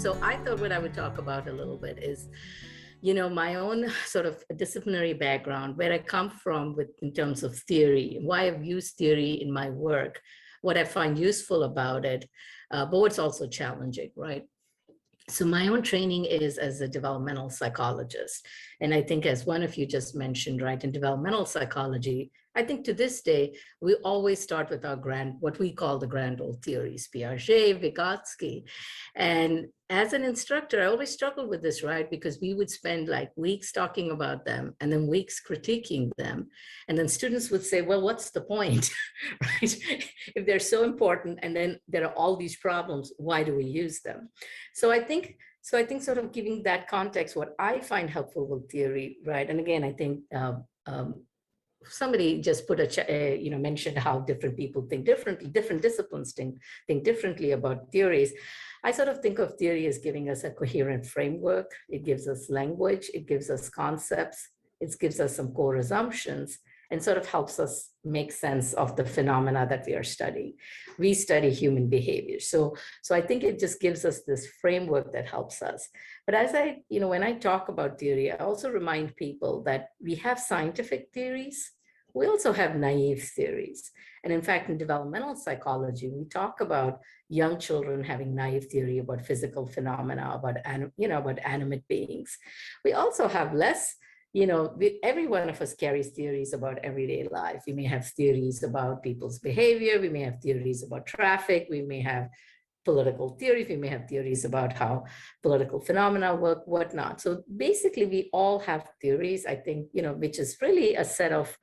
So I thought what I would talk about a little bit is, my own sort of disciplinary background, where I come from with in terms of theory, why I've used theory in my work, what I find useful about it, but what's also challenging, right? So my own training is as a developmental psychologist. And I think as one of you just mentioned, right, in developmental psychology, I think to this day, we always start with our what we call the grand old theories, Piaget, Vygotsky. And as an instructor, I always struggled with this, right? Because we would spend like weeks talking about them and then weeks critiquing them. And then students would say, well, what's the point, right? If they're so important and then there are all these problems, why do we use them? So I think sort of giving that context, what I find helpful with theory, right? And again, I think somebody just put mentioned how different people think differently, different disciplines think differently about theories. I sort of think of theory as giving us a coherent framework. It gives us language, it gives us concepts, it gives us some core assumptions, and sort of helps us make sense of the phenomena that we are studying. We study human behavior. So I think it just gives us this framework that helps us. But as when I talk about theory, I also remind people that we have scientific theories. We also have naive theories. And in fact, in developmental psychology, we talk about young children having naive theory about physical phenomena, about animate beings. We also have less, every one of us carries theories about everyday life. We may have theories about people's behavior. We may have theories about traffic. We may have political theories. We may have theories about how political phenomena work, whatnot. So basically, we all have theories, I think, which is really a set of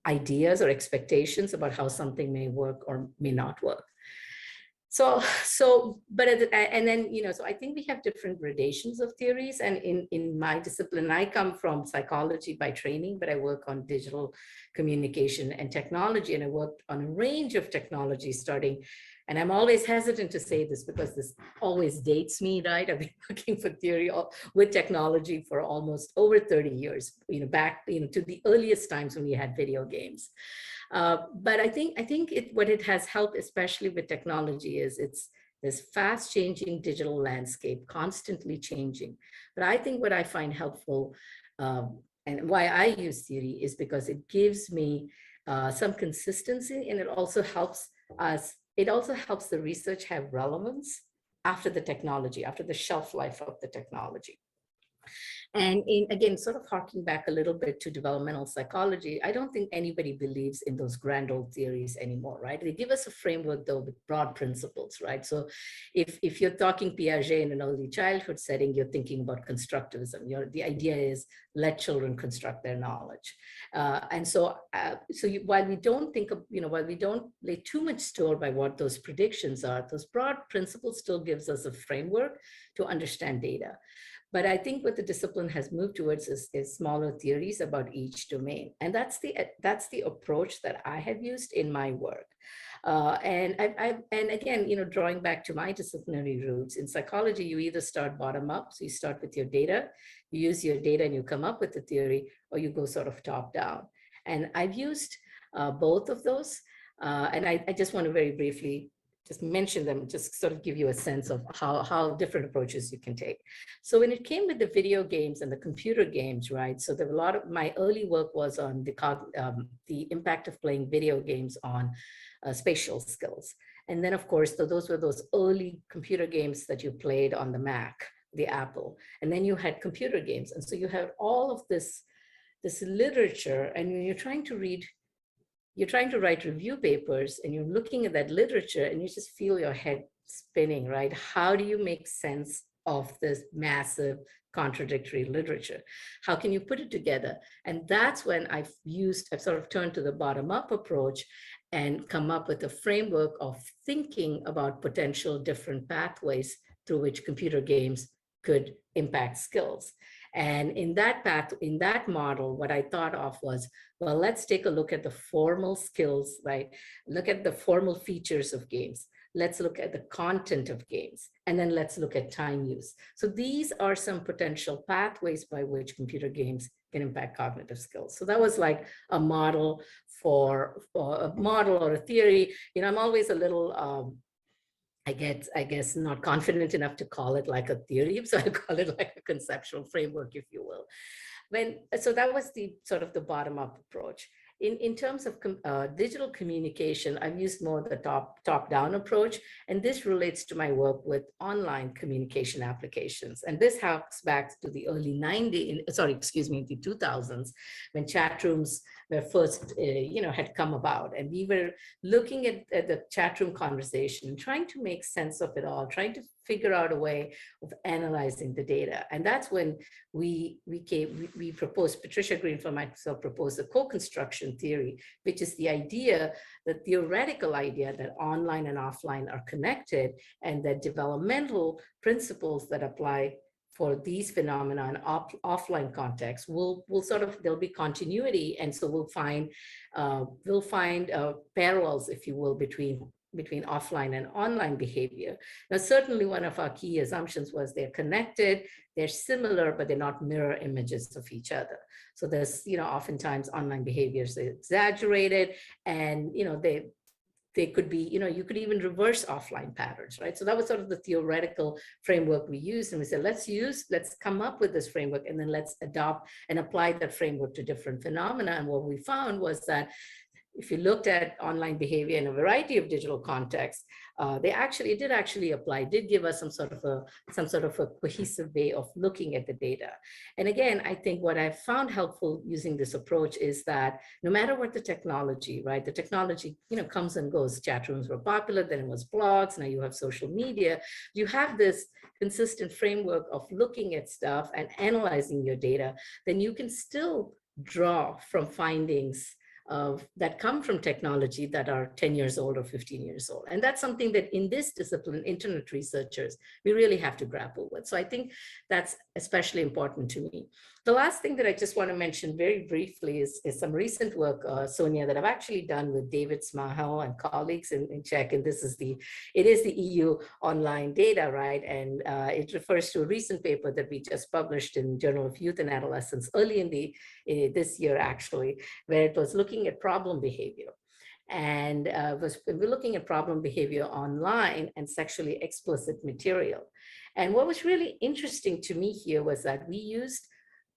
ideas or expectations about how something may work or may not work. So I think we have different gradations of theories. And in my discipline, I come from psychology by training, but I work on digital communication and technology. And I worked on a range of technologies starting, and I'm always hesitant to say this because this always dates me, right? I've been working for theory with technology for almost over 30 years, back, to the earliest times when we had video games. But I think what it has helped, especially with technology, is it's this fast changing digital landscape, constantly changing. But I think what I find helpful and why I use theory is because it gives me some consistency, and it also helps us. It also helps the research have relevance after the technology, after the shelf life of the technology. And again, sort of harking back a little bit to developmental psychology, I don't think anybody believes in those grand old theories anymore, right? They give us a framework, though, with broad principles, right? So if you're talking Piaget in an early childhood setting, you're thinking about constructivism. The idea is let children construct their knowledge. While we don't think of, while we don't lay too much store by what those predictions are, those broad principles still gives us a framework to understand data. But I think what the discipline has moved towards is smaller theories about each domain. And that's the approach that I have used in my work. And again, drawing back to my disciplinary roots, in psychology, you either start bottom up, so you start with your data, you use your data and you come up with a theory, or you go sort of top down. And I've used both of those. And I just want to very briefly just mention them, just sort of give you a sense of how different approaches you can take. So when it came with the video games and the computer games, right? So there were a lot of my early work was on the impact of playing video games on spatial skills. And then, of course, those were those early computer games that you played on the Mac, the Apple. And then you had computer games. And so you had all of this literature, and when you're trying to write review papers and you're looking at that literature and you just feel your head spinning, right? How do you make sense of this massive contradictory literature? How can you put it together? And that's when I've sort of turned to the bottom-up approach and come up with a framework of thinking about potential different pathways through which computer games could impact skills. And in that model, what I thought of was, well, let's take a look at the formal skills, right? Look at the formal features of games. Let's look at the content of games, and then let's look at time use. So these are some potential pathways by which computer games can impact cognitive skills. So that was like a model or a theory. I'm always a little I guess, not confident enough to call it like a theory, so I call it like a conceptual framework, if you will. So that was the sort of the bottom up approach. In terms of digital communication, I've used more the top down approach, and this relates to my work with online communication applications. And this harks back to the early 90s, sorry, excuse me, the 2000s, when chat rooms were first, had come about, and we were looking at the chat room conversation, trying to make sense of it all, trying to figure out a way of analyzing the data. And that's when we proposed, Patricia Greenfield and myself proposed a co-construction theory, which is the idea, the theoretical idea that online and offline are connected, and that developmental principles that apply for these phenomena in offline context will sort of, there'll be continuity, and so we'll find parallels, if you will, between offline and online behavior. Now, certainly one of our key assumptions was they're connected, they're similar, but they're not mirror images of each other. So there's, oftentimes online behaviors are exaggerated, and, they could be, you could even reverse offline patterns, right? So that was sort of the theoretical framework we used. And we said, let's come up with this framework, and then let's adopt and apply that framework to different phenomena. And what we found was that if you looked at online behavior in a variety of digital contexts, it did actually apply, did give us some sort of a cohesive way of looking at the data. And again, I think what I found helpful using this approach is that no matter what the technology, right, the technology, comes and goes. Chat rooms were popular, then it was blogs, now you have social media. You have this consistent framework of looking at stuff and analyzing your data, then you can still draw from findings that come from technology that are 10 years old or 15 years old. And that's something that in this discipline, internet researchers, we really have to grapple with. So I think that's especially important to me. The last thing that I just want to mention very briefly is some recent work, Sonia, that I've actually done with David Smahel and colleagues in Czech. And it is the EU online data, right? And it refers to a recent paper that we just published in Journal of Youth and Adolescence early in this year, actually, where it was looking at problem behavior. And we're looking at problem behavior online and sexually explicit material. And what was really interesting to me here was that we used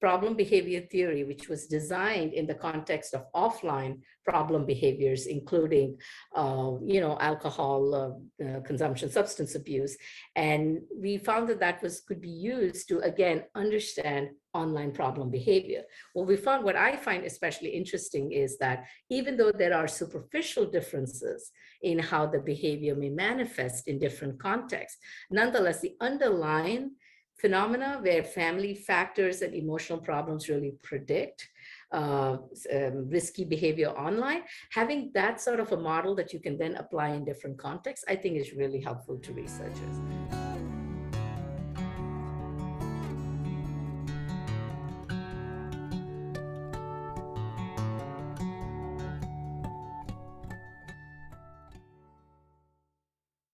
problem behavior theory, which was designed in the context of offline problem behaviors, including, alcohol consumption, substance abuse. And we found that could be used to, again, understand online problem behavior. What I find especially interesting is that even though there are superficial differences in how the behavior may manifest in different contexts, nonetheless, the underlying phenomena where family factors and emotional problems really predict risky behavior online, having that sort of a model that you can then apply in different contexts, I think is really helpful to researchers.